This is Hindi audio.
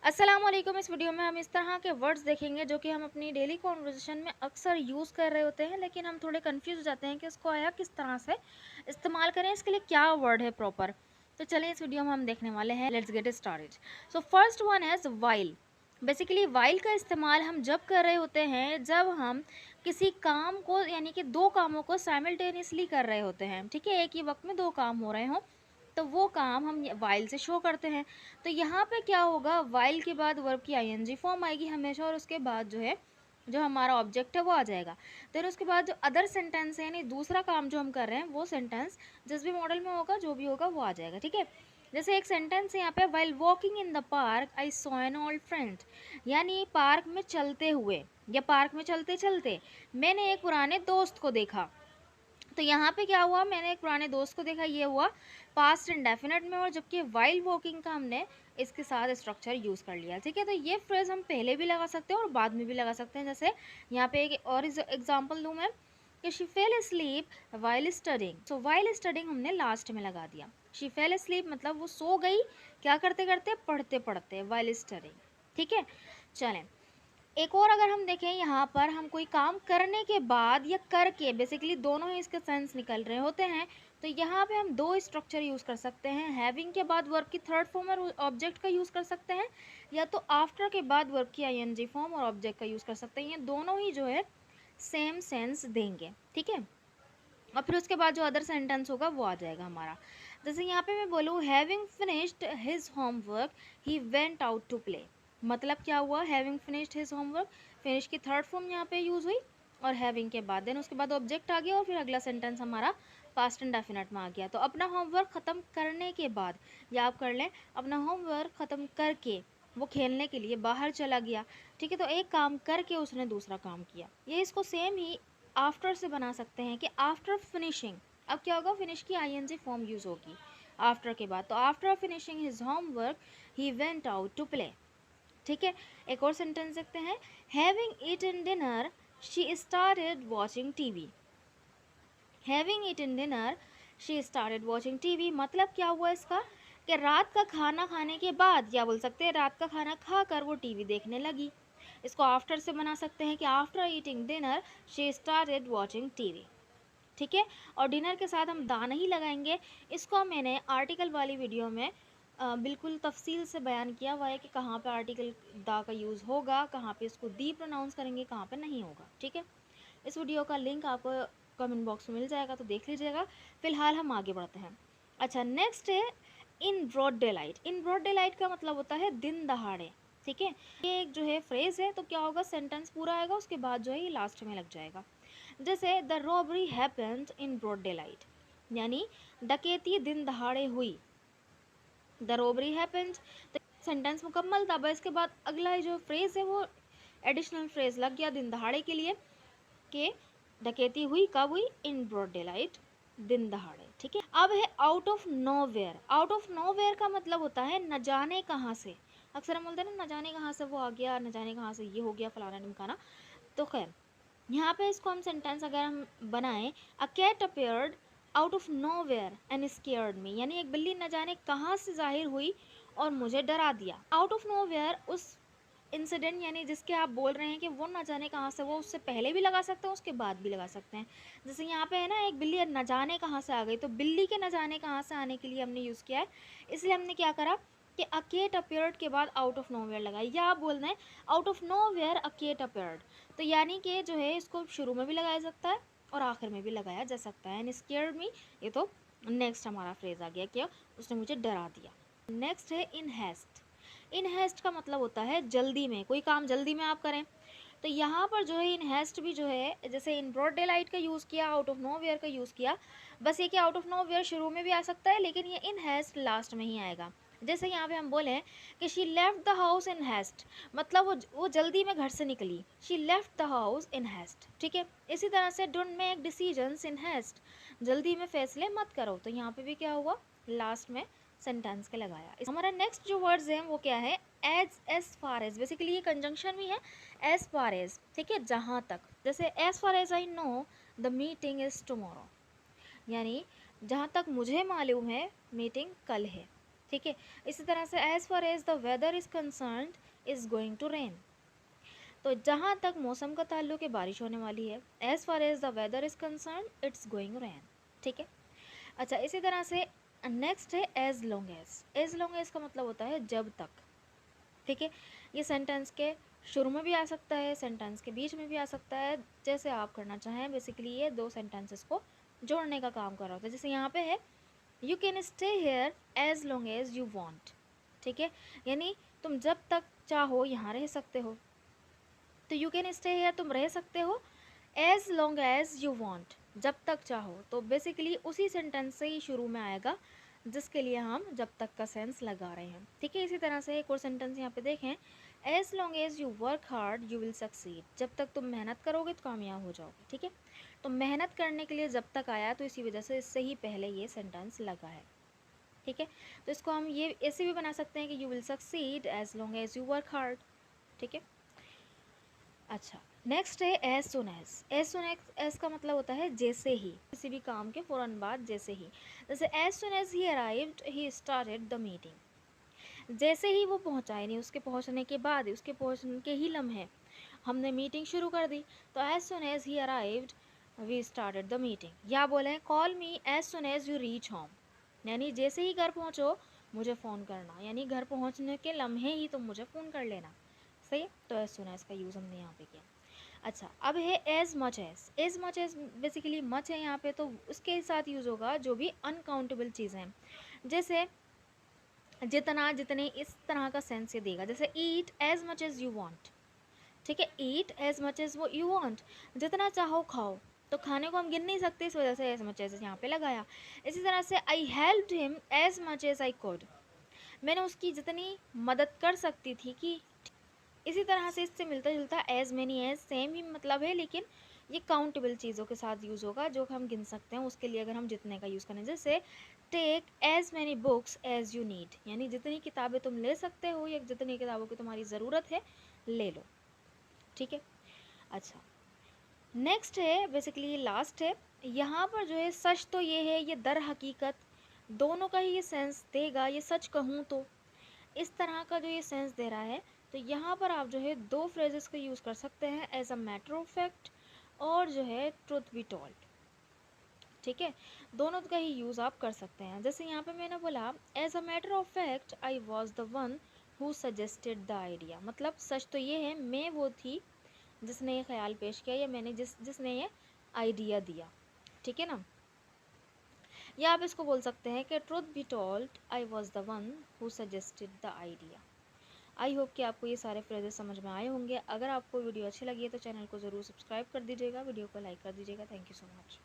अस्सलामुअलैकुम। इस वीडियो में हम इस तरह के वर्ड्स देखेंगे जो कि हम अपनी डेली कॉन्वर्सेशन में अक्सर यूज़ कर रहे होते हैं, लेकिन हम थोड़े कंफ्यूज हो जाते हैं कि इसको आया किस तरह से इस्तेमाल करें, इसके लिए क्या वर्ड है प्रॉपर। तो चलिए इस वीडियो में हम देखने वाले हैं। Let's get started. So first one is while. Basically while का इस्तेमाल हम जब कर रहे होते हैं जब हम किसी काम को यानी कि दो कामों को साइमल्टेनियसली कर रहे होते हैं। ठीक है, एक ही वक्त में दो काम हो रहे हों तो वो काम हम वाइल से शो करते हैं। तो यहाँ पे क्या होगा, वाइल के बाद वर्ब की आईएनजी फॉर्म आएगी हमेशा, और उसके बाद जो है जो हमारा ऑब्जेक्ट है वो आ जाएगा। फिर उसके बाद जो अदर सेंटेंस है यानी दूसरा काम जो हम कर रहे हैं वो सेंटेंस जिस भी मॉडल में होगा जो भी होगा वो आ जाएगा। ठीक है, जैसे एक सेंटेंस है यहाँ पे, while walking in the park I saw an old friend, यानी पार्क में चलते हुए या पार्क में चलते चलते मैंने एक पुराने दोस्त को देखा। तो यहाँ पे क्या हुआ, मैंने एक पुराने दोस्त को देखा, ये हुआ पास्ट इंडेफिनिट में, और जबकि वाइल वॉकिंग का हमने इसके साथ स्ट्रक्चर यूज़ कर लिया। ठीक है, तो ये फ्रेज हम पहले भी लगा सकते हैं और बाद में भी लगा सकते हैं। जैसे यहाँ पे एक और एग्जांपल दूँ मैं कि she fail sleep while studying. So while studying हमने लास्ट में लगा दिया। शी फेल स्लीप मतलब वो सो गई क्या करते करते, पढ़ते पढ़ते, वाइल स्टडिंग। ठीक है, चलें एक और अगर हम देखें, यहाँ पर हम कोई काम करने के बाद या करके, बेसिकली दोनों ही इसके सेंस निकल रहे होते हैं। तो यहाँ पे हम दो स्ट्रक्चर यूज़ कर सकते हैं। हैविंग के बाद वर्ब की थर्ड फॉर्म और ऑब्जेक्ट का यूज़ कर सकते हैं, या तो आफ्टर के बाद वर्ब की आईएनजी फॉर्म और ऑब्जेक्ट का यूज़ कर सकते हैं। ये दोनों ही जो है सेम सेंस देंगे। ठीक है, और फिर उसके बाद जो अदर सेंटेंस होगा वो आ जाएगा हमारा। जैसे यहाँ पे मैं बोलूँ having finished his homework he went out to play. मतलब क्या हुआ, having finished his homework, finish की थर्ड फॉर्म यहाँ पे यूज़ हुई और हैविंग के बाद देन उसके बाद ऑब्जेक्ट आ गया और फिर अगला सेंटेंस हमारा पास्ट इंडेफिनिट में आ गया। तो अपना होमवर्क ख़त्म करने के बाद, या आप कर लें अपना होमवर्क ख़त्म करके वो खेलने के लिए बाहर चला गया। ठीक है, तो एक काम करके उसने दूसरा काम किया। ये इसको सेम ही आफ्टर से बना सकते हैं कि आफ्टर फिनिशिंग। अब क्या होगा, फिनिश की आईएनजी फॉर्म यूज़ होगी आफ्टर के बाद। तो after finishing his homework he went out to play. ठीक है, एक और सेंटेंस देखते हैं, having eaten dinner she started watching TV. Having eaten dinner she started watching TV, मतलब क्या हुआ इसका कि रात का खाना खाने के बाद, या बोल सकते हैं रात का खाना खाकर वो टीवी देखने लगी। इसको आफ्टर से बना सकते हैं कि after eating dinner she started watching TV. ठीक है, और डिनर के साथ हम दा नहीं लगाएंगे। इसको मैंने आर्टिकल वाली वीडियो में बिल्कुल तफसील से बयान किया हुआ है कि कहाँ पे आर्टिकल दा का यूज़ होगा, कहाँ पे इसको दी प्रोनाउंस करेंगे, कहाँ पे नहीं होगा। ठीक है, इस वीडियो का लिंक आपको कमेंट बॉक्स में मिल जाएगा, तो देख लीजिएगा। फिलहाल हम आगे बढ़ते हैं। अच्छा, नेक्स्ट है in broad daylight. In broad daylight का मतलब होता है दिन दहाड़े। ठीक है, ये एक जो है फ्रेज है, तो क्या होगा, सेंटेंस पूरा आएगा उसके बाद जो है ये लास्ट में लग जाएगा। जैसे the robbery happened in broad daylight, यानी डकैती दिन दहाड़े हुई। द रॉबरी हैपेंड, तो सेंटेंस मुकम्मल था। बस इसके बाद अगला जो फ्रेज है वो एडिशनल फ्रेज लग गया दिन दहाड़े के लिए, कि डकैती हुई कब हुई, इन ब्रॉड डे लाइट, दिन दहाड़े। ठीक है, अब है out of nowhere. Out of nowhere का मतलब होता है न जाने कहाँ से। अक्सर हम बोलते हैं ना, न जाने कहाँ से वो आ गया, न जाने कहाँ से ये हो गया, फलाना ढिमकाना। तो खैर यहाँ पे इसको हम सेंटेंस अगर हम बनाएं, a cat appeared out of nowhere and scared me, यानी एक बिल्ली न जाने कहाँ से जाहिर हुई और मुझे डरा दिया। आउट ऑफ नोवेयर उस इंसिडेंट यानी जिसके आप बोल रहे हैं कि वो न जाने कहाँ से, वो उससे पहले भी लगा सकते हैं उसके बाद भी लगा सकते हैं। जैसे यहाँ पे है ना, एक बिल्ली न जाने कहाँ से आ गई, तो बिल्ली के न जाने कहाँ से आने के लिए हमने यूज़ किया है। इसलिए हमने क्या करा कि अ केट अपेयर्ड के बाद आउट ऑफ नोवेयर लगाई, या आप बोल रहे हैं out of nowhere a cat appeared. तो यानी कि जो है इसको शुरू में भी लगाया जा सकता है और आखिर में भी लगाया जा सकता है। एंड स्केयर्ड मी, ये तो नेक्स्ट हमारा फ्रेज आ गया कि उसने मुझे डरा दिया। नेक्स्ट है इन हैस्ट। इन हैस्ट का मतलब होता है जल्दी में, कोई काम जल्दी में आप करें। तो यहाँ पर जो है इन हैस्ट भी जो है, जैसे इन ब्रॉड डे लाइट का यूज़ किया, आउट ऑफ नोवेयर का यूज़ किया। बस ये कि आउट ऑफ नोवेयर शुरू में भी आ सकता है, लेकिन ये इन हैस्ट लास्ट में ही आएगा। जैसे यहाँ पे हम बोले कि she left the house in heist, मतलब वो जल्दी में घर से निकली। She left the house in heist. ठीक है, इसी तरह से don't make decisions in heist, जल्दी में फैसले मत करो। तो यहाँ पे भी क्या हुआ, लास्ट में सेंटेंस के लगाया। हमारा नेक्स्ट जो वर्ड्स हैं वो क्या है, एज फार एज। बेसिकली ये कंजंक्शन भी है, एज फार एज। ठीक है, जहाँ तक, जैसे as far as I know the meeting is tomorrow, यानी जहाँ तक मुझे मालूम है मीटिंग कल है। ठीक है। इसी तरह से as far as the weather is concerned is going to rain, तो जहाँ तक मौसम का ताल्लुक है बारिश होने वाली है। As far as the weather is concerned it's going rain, ठीक है। अच्छा, इसी तरह से नेक्स्ट है as long as. As long as का मतलब होता है जब तक, ठीक है। ये सेंटेंस के शुरू में भी आ सकता है, सेंटेंस के बीच में भी आ सकता है, जैसे आप करना चाहें। बेसिकली ये दो सेंटेंसेस को जोड़ने का काम कर रहा होता है। जैसे यहाँ पे है you can stay here as long as you want, ठीक है, यानी तुम जब तक चाहो यहाँ रह सकते हो। तो यू कैन स्टे हेयर तुम रह सकते हो, as long as you want जब तक चाहो। तो बेसिकली उसी सेंटेंस से ही शुरू में आएगा जिसके लिए हम जब तक का सेंस लगा रहे हैं, ठीक है। इसी तरह से एक और सेंटेंस यहाँ पे देखें, as long as you work hard you will succeed, जब तक तुम मेहनत करोगे तो कामयाब हो जाओगे, ठीक है। तो मेहनत करने के लिए जब तक आया तो इसी वजह से इससे ही पहले ये सेंटेंस लगा है, ठीक है। तो इसको हम ये ऐसे भी बना सकते हैं कि you will succeed as long as you work hard, ठीक है। अच्छा, नेक्स्ट है as soon as. As soon as का मतलब होता है जैसे ही, किसी भी काम के फ़ौरन बाद, जैसे ही। जैसे as soon as he arrived he started the meeting, जैसे ही वो पहुंचा, यानी उसके पहुंचने के बाद, उसके पहुंचने के ही लम्हे हमने मीटिंग शुरू कर दी। तो as soon as he arrived we started the meeting. या बोले call me as soon as you reach home, यानी जैसे ही घर पहुंचो मुझे फ़ोन करना, यानी घर पहुंचने के लम्हे ही तुम मुझे फ़ोन कर लेना, सही है। तो एज सुन एज का यूज़ हमने यहाँ पे किया। अच्छा, अब है as much as. As much as basically much है यहाँ पे, तो उसके साथ यूज़ होगा जो भी अनकाउंटेबल चीज़ें हैं, जैसे जितना, जितने, इस तरह का सेंस ये देगा। जैसे eat as much as you want, ठीक है, ईट एज मच एज वो यू वांट, जितना चाहो खाओ। तो खाने को हम गिन नहीं सकते, इस वजह से एज मच एज यहाँ पे लगाया। इसी तरह से I helped him as much as I could, मैंने उसकी जितनी मदद कर सकती थी कि। इसी तरह से इससे मिलता जुलता एज मैनी एज सेम ही मतलब है, लेकिन ये काउंटेबल चीज़ों के साथ यूज़ होगा जो हम गिन सकते हैं। उसके लिए अगर हम जितने का यूज़ करें, जैसे take as many books as you need, यानी जितनी किताबें तुम ले सकते हो या जितनी किताबों की तुम्हारी ज़रूरत है ले लो, ठीक है। अच्छा, नेक्स्ट है बेसिकली लास्ट है। यहाँ पर जो है सच तो ये है, ये दर हकीकत दोनों का ही ये सेंस देगा। ये सच कहूँ तो इस तरह का जो ये सेंस दे रहा है। तो यहाँ पर आप जो है दो फ्रेजेस का यूज़ कर सकते हैं, as a matter of fact और जो है ट्रुथ बी टोल्ड, ठीक है। दोनों का ही यूज़ आप कर सकते हैं। जैसे यहाँ पे मैंने बोला as a matter of fact I was the one who suggested the idea, मतलब सच तो ये है मैं वो थी जिसने ये ख्याल पेश किया, या मैंने जिसने ये आइडिया दिया, ठीक है ना। या आप इसको बोल सकते हैं कि truth be told I was the one who suggested the idea. I hope कि आपको ये सारे फ्रेजेस समझ में आए होंगे। अगर आपको वीडियो अच्छी लगी है तो चैनल को ज़रूर सब्सक्राइब कर दीजिएगा, वीडियो को लाइक कर दीजिएगा। Thank you so much.